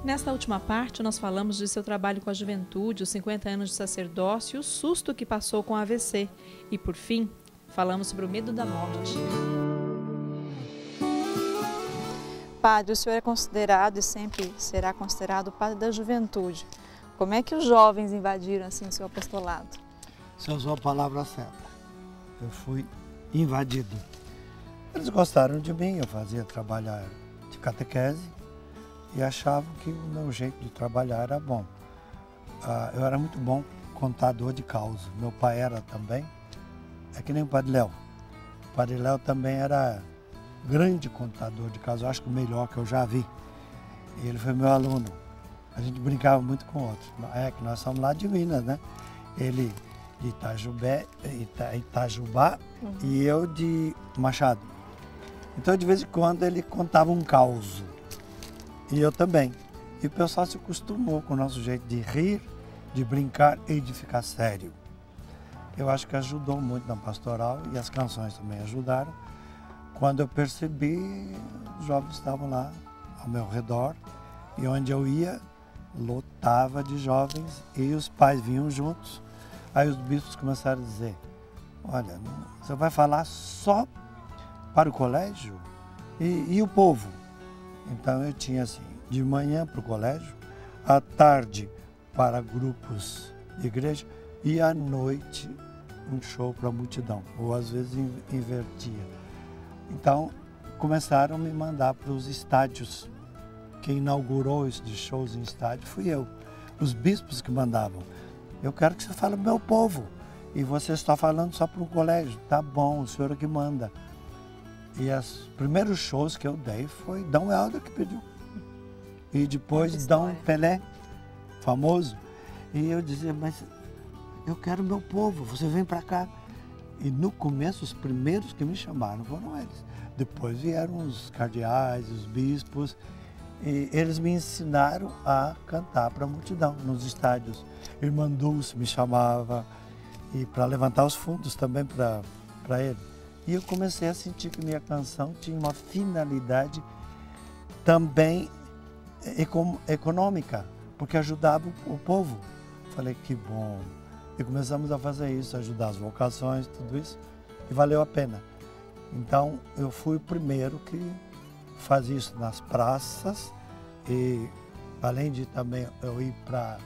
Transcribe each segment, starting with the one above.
Nesta última parte, nós falamos de seu trabalho com a juventude, os 50 anos de sacerdócio e o susto que passou com a AVC. E, por fim, falamos sobre o medo da morte. Padre, o senhor é considerado e sempre será considerado o padre da juventude. Como é que os jovens invadiram assim o seu apostolado? Você usou a palavra certa. Eu fui invadido. Eles gostaram de mim, eu fazia trabalhar de catequese e achavam que o meu jeito de trabalhar era bom. Eu era muito bom contador de causa. Meu pai era também. É que nem o Padre Léo. O Padre Léo também era grande contador de causa, eu acho que o melhor que eu já vi. E ele foi meu aluno. A gente brincava muito com outros. É que nós somos lá de Minas, né? Ele de Itajubá e eu de Machado. Então, de vez em quando, ele contava um caos. E eu também. E o pessoal se acostumou com o nosso jeito de rir, de brincar e de ficar sério. Eu acho que ajudou muito na pastoral e as canções também ajudaram. Quando eu percebi, os jovens estavam lá ao meu redor e onde eu ia, lotava de jovens e os pais vinham juntos. Aí os bispos começaram a dizer, olha, você vai falar só para o colégio e o povo? Então eu tinha assim, de manhã para o colégio, à tarde para grupos de igreja e à noite um show para a multidão, ou às vezes invertia. Então começaram a me mandar para os estádios. Quem inaugurou esses shows em estádio fui eu. Os bispos que mandavam. Eu quero que você fale para o meu povo. E você está falando só para o colégio. Tá bom, o senhor é que manda. E os primeiros shows que eu dei foi Dom Helder que pediu. E depois Dom Pelé, famoso. E eu dizia, mas eu quero meu povo, você vem para cá. E no começo, os primeiros que me chamaram foram eles. Depois vieram os cardeais, os bispos. E eles me ensinaram a cantar para a multidão nos estádios. Irmã Dulce me chamava e para levantar os fundos também para ele. E eu comecei a sentir que minha canção tinha uma finalidade também econômica, porque ajudava o povo. Falei, que bom. E começamos a fazer isso, ajudar as vocações, tudo isso, e valeu a pena. Então, eu fui o primeiro que fazia isso nas praças e, além de também eu ir para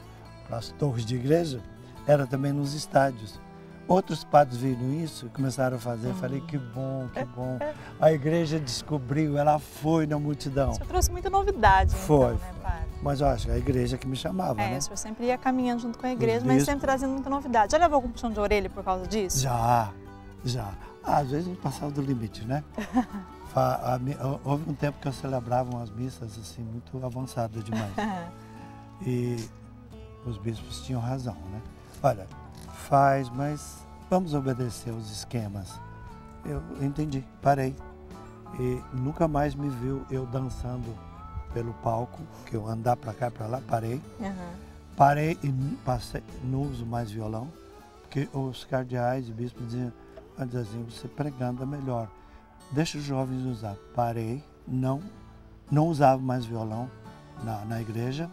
as torres de igreja, era também nos estádios. Outros padres viram isso e começaram a fazer. Falei, que bom, que bom. A igreja descobriu, ela foi na multidão. Isso trouxe muita novidade, foi, então, né, padre? Mas eu acho que a igreja que me chamava, né? O senhor sempre ia caminhando junto com a igreja, mas sempre trazendo muita novidade. Já levou algum puxão de orelha por causa disso? Já. Às vezes a gente passava do limite, né? Houve um tempo que eu celebrava umas missas assim, muito avançadas demais. E os bispos tinham razão, né? Olha, faz, mas vamos obedecer os esquemas. Eu entendi, parei. E nunca mais me viu eu dançando pelo palco, que eu andar para cá e para lá, parei. Parei e passei, não uso mais violão, porque os cardeais e bispos diziam, assim, você pregando é melhor. Deixa os jovens usar. Parei, não usava mais violão na igreja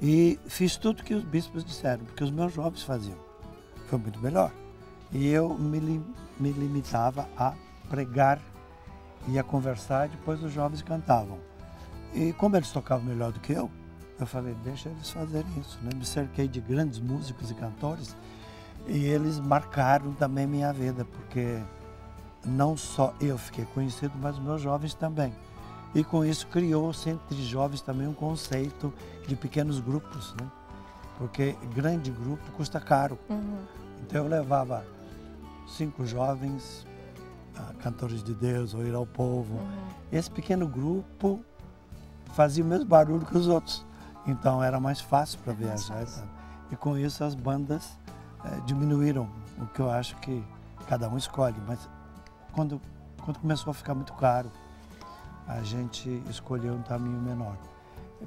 e fiz tudo que os bispos disseram, porque os meus jovens faziam. Foi muito melhor. E eu me limitava a pregar e a conversar, e depois os jovens cantavam. E como eles tocavam melhor do que eu falei, deixa eles fazerem isso, né? Me cerquei de grandes músicos e cantores e eles marcaram também minha vida, porque não só eu fiquei conhecido, mas meus jovens também. E com isso criou-se entre jovens também um conceito de pequenos grupos, né? Porque grande grupo custa caro. Então eu levava 5 jovens, cantores de Deus, ou ir ao povo. Esse pequeno grupo fazia o mesmo barulho que os outros. Então era mais fácil para viajar. E com isso as bandas diminuíram, o que eu acho que cada um escolhe. Mas quando começou a ficar muito caro, a gente escolheu um caminho menor,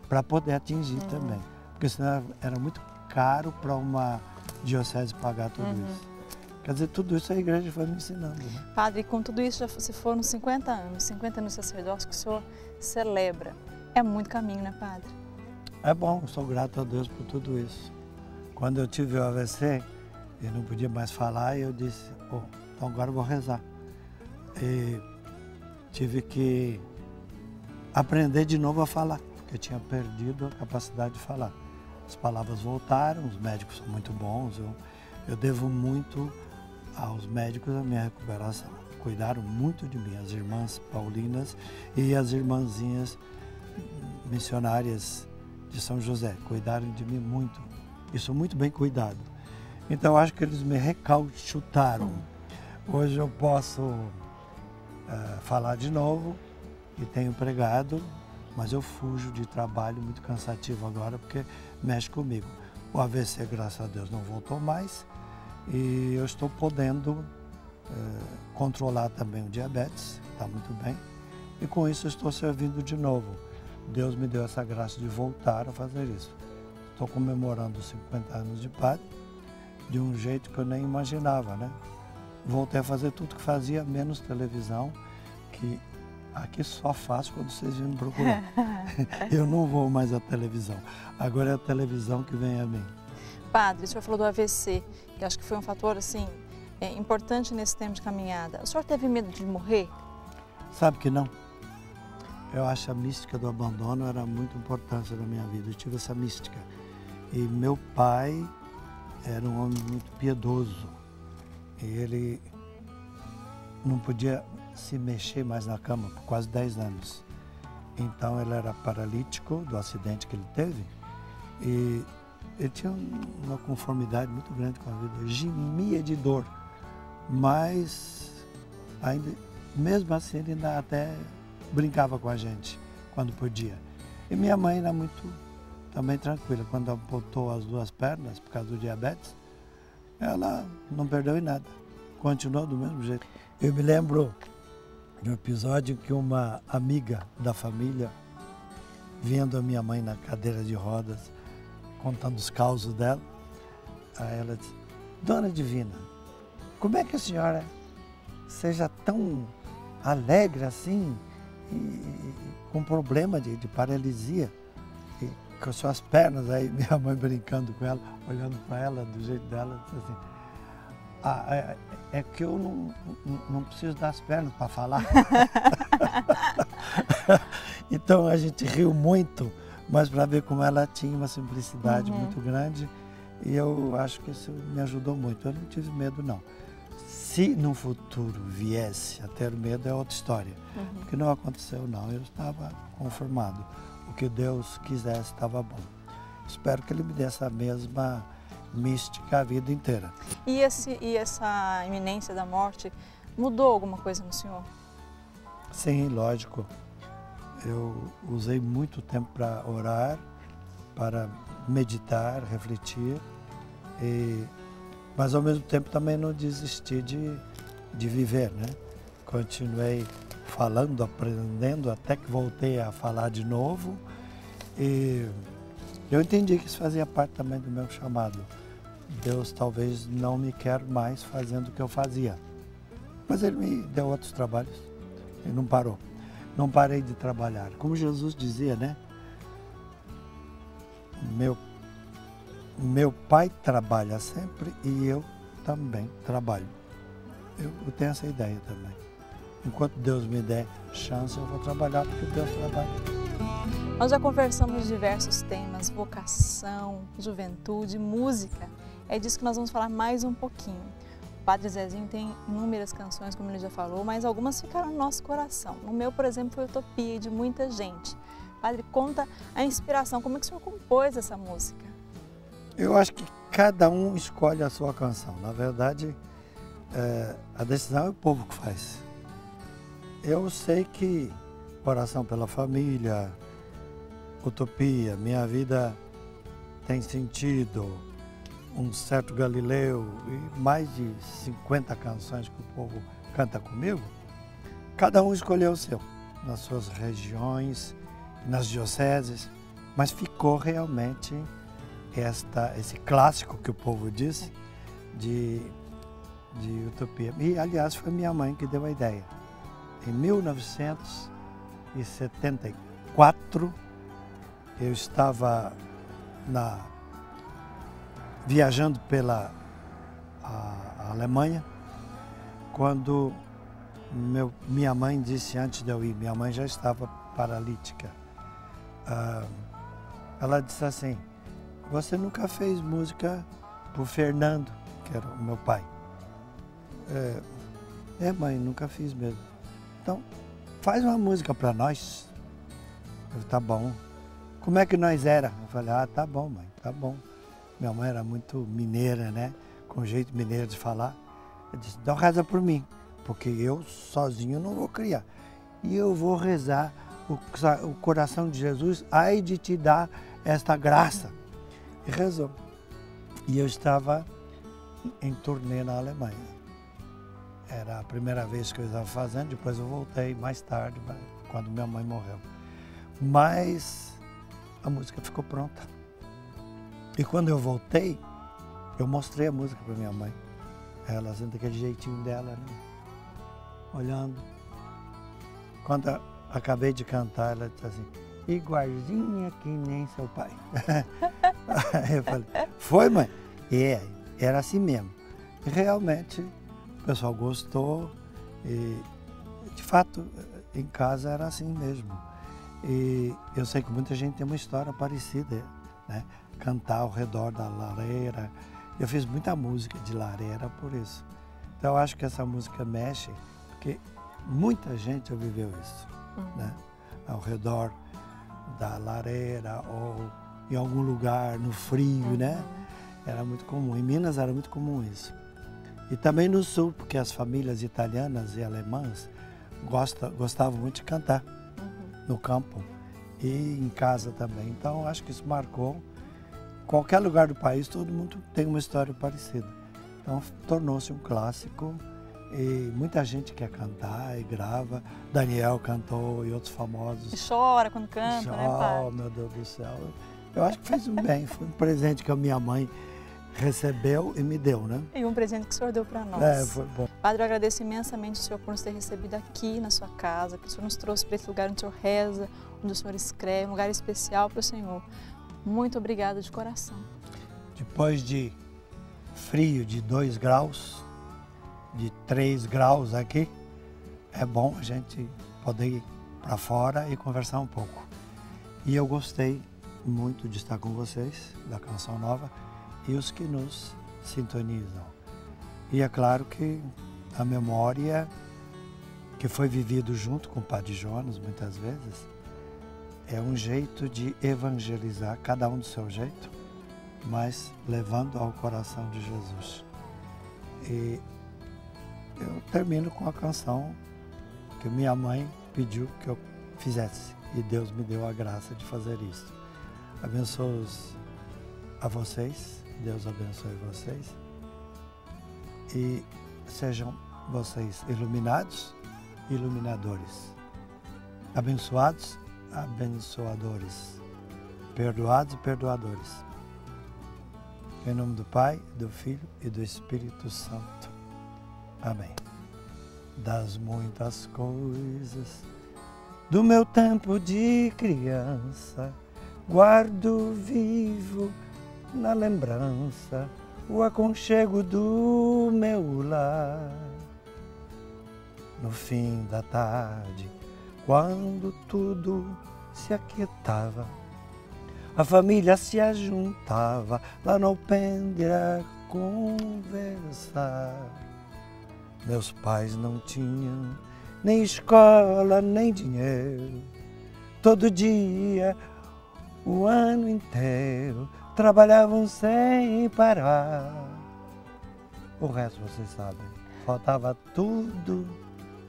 para poder atingir também. Porque senão era muito caro para uma diocese pagar tudo isso. Quer dizer, tudo isso a igreja foi me ensinando, né? Padre, com tudo isso já se foram 50 anos de sacerdócio que o senhor celebra. É muito caminho, né, padre? É bom, sou grato a Deus por tudo isso. Quando eu tive o AVC, eu não podia mais falar e eu disse, então agora eu vou rezar. E tive que aprender de novo a falar, porque eu tinha perdido a capacidade de falar. As palavras voltaram, os médicos são muito bons, eu devo muito aos médicos a minha recuperação. Cuidaram muito de mim, as irmãs paulinas e as irmãzinhas missionárias de São José, cuidaram de mim muito, e sou muito bem cuidado. Então acho que eles me recauchutaram. Hoje eu posso falar de novo e tenho pregado, mas eu fujo de trabalho muito cansativo agora porque mexe comigo. O AVC, graças a Deus, não voltou mais e eu estou podendo controlar também o diabetes, está muito bem, e com isso eu estou servindo de novo. Deus me deu essa graça de voltar a fazer isso. Estou comemorando os 50 anos de padre de um jeito que eu nem imaginava, né? Voltei a fazer tudo que fazia, menos televisão, que aqui só faço quando vocês vêm me procurar. Eu não vou mais à televisão. Agora é a televisão que vem a mim. Padre, o senhor falou do AVC, que acho que foi um fator assim, importante nesse tempo de caminhada. O senhor teve medo de morrer? Sabe que não. Eu acho a mística do abandono era muito importante na minha vida. Eu tive essa mística. E meu pai era um homem muito piedoso. E ele não podia se mexer mais na cama por quase 10 anos. Então ele era paralítico do acidente que ele teve. E ele tinha uma conformidade muito grande com a vida. Gemia de dor. Mas ainda, mesmo assim ele ainda até brincava com a gente quando podia. E minha mãe era muito também tranquila. Quando amputou as 2 pernas por causa do diabetes, ela não perdeu em nada. Continuou do mesmo jeito. Eu me lembro de um episódio que uma amiga da família, vendo a minha mãe na cadeira de rodas, contando os causos dela, aí ela disse, Dona Divina, como é que a senhora seja tão alegre assim, e com problema de paralisia, e com as suas pernas, aí minha mãe brincando com ela, olhando para ela do jeito dela, disse assim, é que eu não preciso das pernas para falar. Então a gente riu muito, mas para ver como ela tinha uma simplicidade muito grande, e eu acho que isso me ajudou muito. Eu não tive medo, não. Se no futuro viesse a ter medo é outra história, porque não aconteceu não, eu estava conformado, o que Deus quisesse estava bom. Espero que Ele me dê essa mesma mística a vida inteira. E essa iminência da morte mudou alguma coisa no senhor? Sim, lógico. Eu usei muito tempo para orar, para meditar, refletir, mas ao mesmo tempo também não desisti de viver, né? Continuei falando, aprendendo, até que voltei a falar de novo. E eu entendi que isso fazia parte também do meu chamado. Deus talvez não me quer mais fazendo o que eu fazia. Mas Ele me deu outros trabalhos e não parou. Não parei de trabalhar. Como Jesus dizia, né? Meu pai trabalha sempre e eu também trabalho. Eu tenho essa ideia também. Enquanto Deus me der chance, eu vou trabalhar porque Deus trabalha. Nós já conversamos de diversos temas, vocação, juventude, música. É disso que nós vamos falar mais um pouquinho. O Padre Zezinho tem inúmeras canções, como ele já falou, mas algumas ficaram no nosso coração. No meu, por exemplo, foi Utopia, de muita gente. Padre, conta a inspiração, como é que o senhor compôs essa música? Eu acho que cada um escolhe a sua canção. Na verdade, a decisão é o povo que faz. Eu sei que Oração pela Família, Utopia, Minha Vida Tem Sentido, Um Certo Galileu e mais de 50 canções que o povo canta comigo, cada um escolheu o seu, nas suas regiões, nas dioceses, mas ficou realmente esse clássico que o povo diz de Utopia. E, aliás, foi minha mãe que deu a ideia. Em 1974, eu estava viajando pela a Alemanha, quando minha mãe disse, antes de eu ir, minha mãe já estava paralítica. Ela disse assim, você nunca fez música pro Fernando, que era o meu pai? Mãe, nunca fiz mesmo. Então, faz uma música para nós. Eu, tá bom. Como é que nós era? Eu falei, tá bom, mãe, tá bom. Minha mãe era muito mineira, né? Com jeito mineiro de falar. Eu disse, então reza por mim, porque eu sozinho não vou criar. E eu vou rezar o coração de Jesus, ai de te dar esta graça. E rezou. E eu estava em turnê na Alemanha. Era a primeira vez que eu estava fazendo, depois eu voltei mais tarde, quando minha mãe morreu. Mas a música ficou pronta. E quando eu voltei, eu mostrei a música para minha mãe. Ela assim, daquele jeitinho dela, né? Olhando. Quando eu acabei de cantar, ela disse assim, igualzinha que nem seu pai. Aí eu falei, foi, mãe? Era assim mesmo. E realmente o pessoal gostou e, de fato, em casa era assim mesmo. E eu sei que muita gente tem uma história parecida, né? Cantar ao redor da lareira. Eu fiz muita música de lareira por isso. Então eu acho que essa música mexe, porque muita gente já viveu isso, né? Ao redor da lareira ou em algum lugar no frio, né? Era muito comum. Em Minas era muito comum isso. E também no sul, porque as famílias italianas e alemãs gostavam muito de cantar no campo e em casa também. Então acho que isso marcou. Qualquer lugar do país, todo mundo tem uma história parecida. Então tornou-se um clássico e muita gente quer cantar e grava. Daniel cantou e outros famosos. E chora quando canta, né, pai? Meu Deus do céu. Eu acho que fez um bem, foi um presente que a minha mãe recebeu e me deu, né? E um presente que o senhor deu para nós. Foi bom. Padre, eu agradeço imensamente o senhor por nos ter recebido aqui na sua casa, que o senhor nos trouxe para esse lugar onde o senhor reza, onde o senhor escreve, um lugar especial para o senhor. Muito obrigada de coração. Depois de frio de 2 graus, de 3 graus aqui, é bom a gente poder ir para fora e conversar um pouco. E eu gostei muito de estar com vocês, da Canção Nova, e os que nos sintonizam. E é claro que a memória que foi vivido junto com o Padre Jonas, muitas vezes, é um jeito de evangelizar, cada um do seu jeito, mas levando ao coração de Jesus. E eu termino com a canção que minha mãe pediu que eu fizesse, e Deus me deu a graça de fazer isso. Abençoo a vocês, Deus abençoe vocês, e sejam vocês iluminados, iluminadores, abençoados, abençoadores, perdoados e perdoadores. Em nome do Pai, do Filho e do Espírito Santo. Amém. Das muitas coisas do meu tempo de criança, guardo vivo na lembrança o aconchego do meu lar. No fim da tarde, quando tudo se aquietava, a família se ajuntava lá no alpendre a conversar. Meus pais não tinham nem escola, nem dinheiro. Todo dia, o ano inteiro, trabalhavam sem parar. O resto vocês sabem, faltava tudo,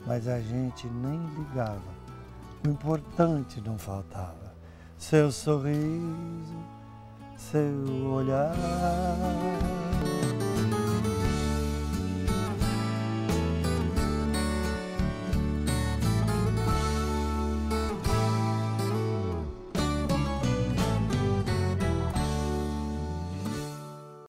mas a gente nem ligava. O importante não faltava, seu sorriso, seu olhar.